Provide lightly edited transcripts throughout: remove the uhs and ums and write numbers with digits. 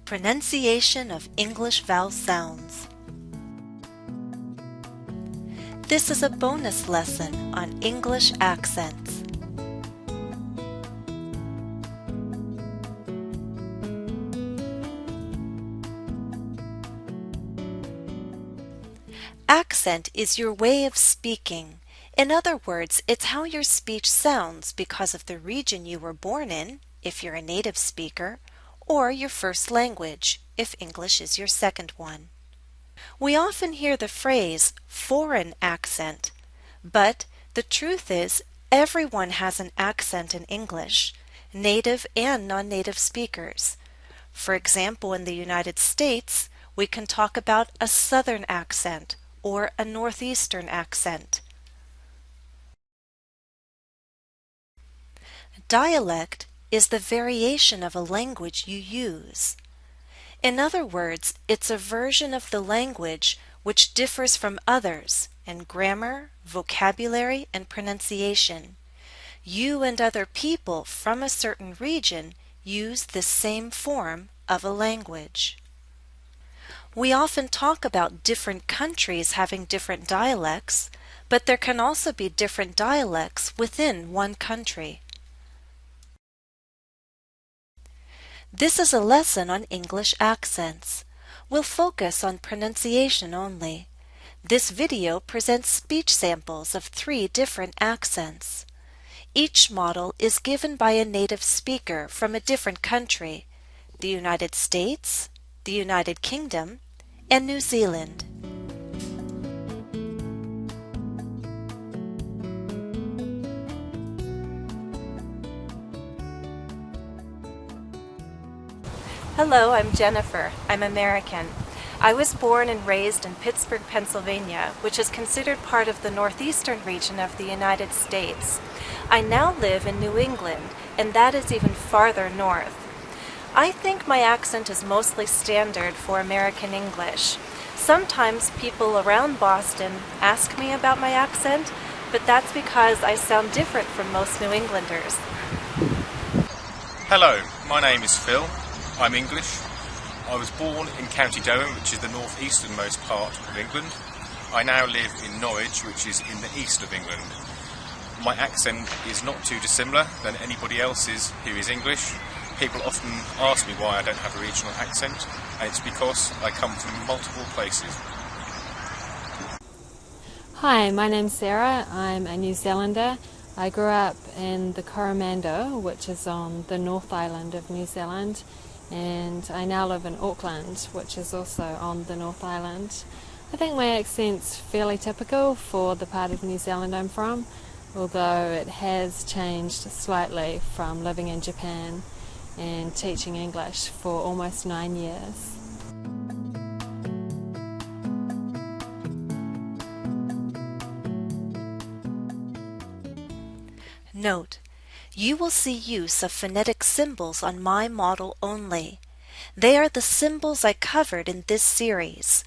Pronunciation of English vowel sounds. This is a bonus lesson on English accents. Accent is your way of speaking. In other words, it's how your speech sounds because of the region you were born in, if you're a native speaker, or your first language, if English is your second one. We often hear the phrase foreign accent, but the truth is everyone has an accent in English, native and non-native speakers. For example, in the United States, we can talk about a Southern accent or a Northeastern accent. Dialect is the variation of a language you use. In other words, it's a version of the language which differs from others in grammar, vocabulary, and pronunciation. You and other people from a certain region use the same form of a language. We often talk about different countries having different dialects, but there can also be different dialects within one country. This is a lesson on English accents. We'll focus on pronunciation only. This video presents speech samples of 3 different accents. Each model is given by a native speaker from a different country: the United States, the United Kingdom, and New Zealand. Hello, I'm Jennifer. I'm American. I was born and raised in Pittsburgh, Pennsylvania, which is considered part of the northeastern region of the United States. I now live in New England, and that is even farther north. I think my accent is mostly standard for American English. Sometimes people around Boston ask me about my accent, but that's because I sound different from most New Englanders. Hello, my name is Phil. I'm English. I was born in County Durham, which is the northeasternmost part of England. I now live in Norwich, which is in the east of England. My accent is not too dissimilar than anybody else's who is English. People often ask me why I don't have a regional accent, and it's because I come from multiple places. Hi, my name's Sarah. I'm a New Zealander. I grew up in the Coromandel, which is on the North Island of New Zealand, and I now live in Auckland, which is also on the North Island. I think my accent's fairly typical for the part of New Zealand I'm from, although it has changed slightly from living in Japan and teaching English for almost 9 years. Note: you will see use of phonetic symbols on my model only. They are the symbols I covered in this series.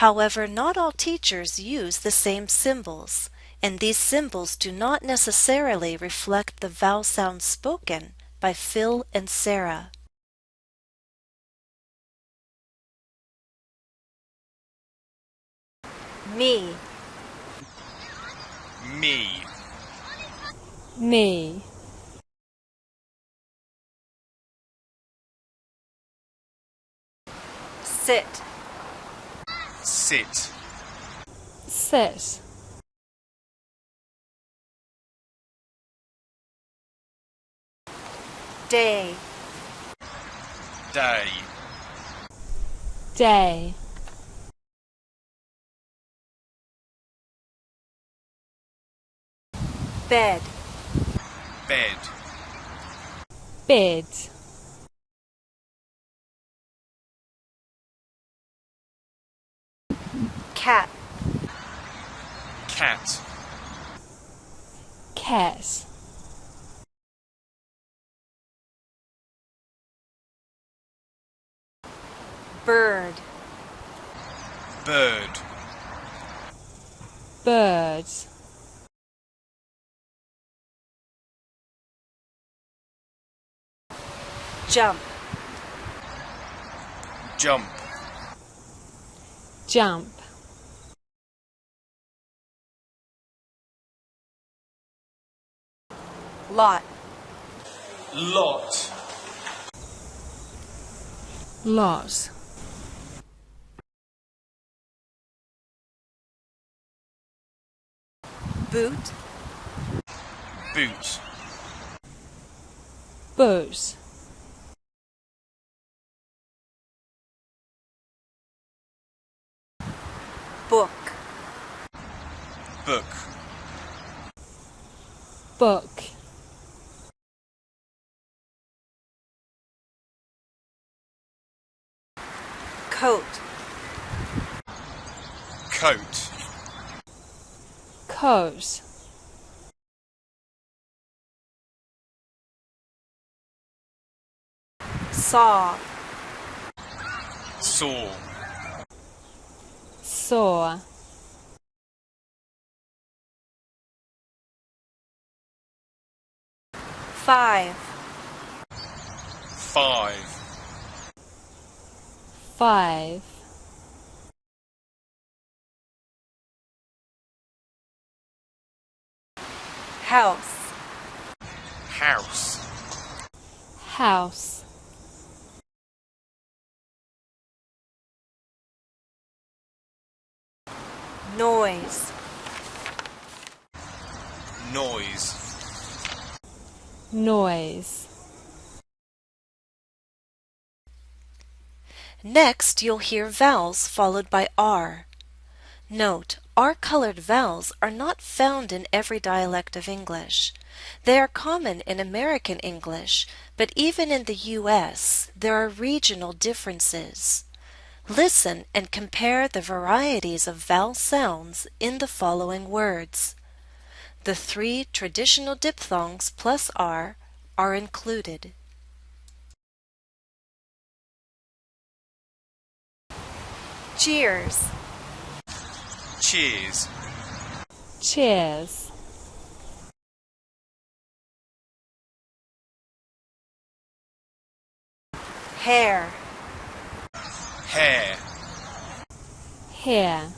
However, not all teachers use the same symbols, and these symbols do not necessarily reflect the vowel sounds spoken by Phil and Sarah. Me. Me. Me. Sit. Sit. Sit. Day. Day. Day. Bed. Bed. Bed. Cat. Cat. Cat. Bird. Bird. Bird. Jump. Jump. Jump. Lot. Lot. Lot. Boot. Boot. Boot. Book. Book. Book. Coat. Coat. Coat. Saw. Saw. Saw. Five. Five. Five. House. House. House. Noise. Noise. Noise. Next, you'll hear vowels followed by R. Note, R-colored vowels are not found in every dialect of English. They are common in American English, but even in the U.S., there are regional differences. Listen and compare the varieties of vowel sounds in the following words. The 3 traditional diphthongs plus R are included. Cheers. Cheers. Cheers. Hair. Hair. Hair.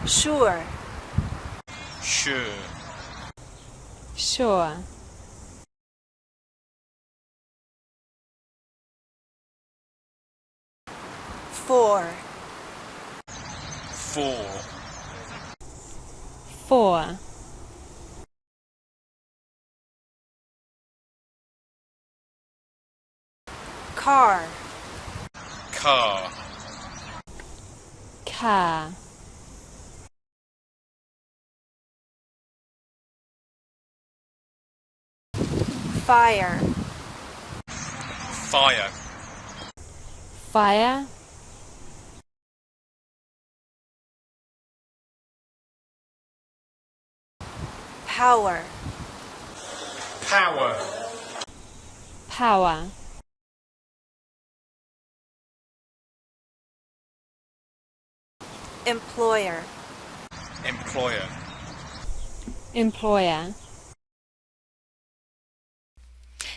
Sure. Sure. Sure. For. For. For. Car. Car. Car. Fire. Fire. Fire. Power. Power. Power. Employer. Employer. Employer.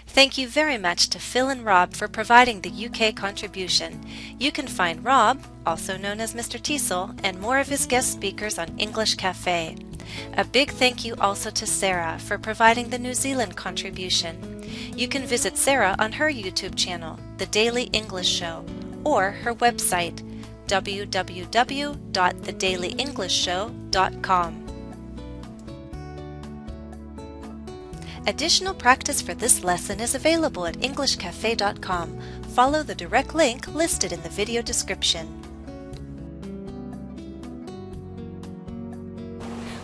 Thank you very much to Phil and Rob for providing the UK contribution. You can find Rob, also known as Mr. Teasel, and more of his guest speakers on English Cafe. A big thank you also to Sarah for providing the New Zealand contribution. You can visit Sarah on her YouTube channel, The Daily English Show, or her website, www.thedailyenglishtshow.com. Additional practice for this lesson is available at EnglishCafe.com. Follow the direct link listed in the video description.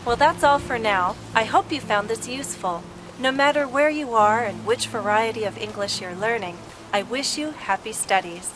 Well, that's all for now. I hope you found this useful. No matter where you are and which variety of English you're learning, I wish you happy studies.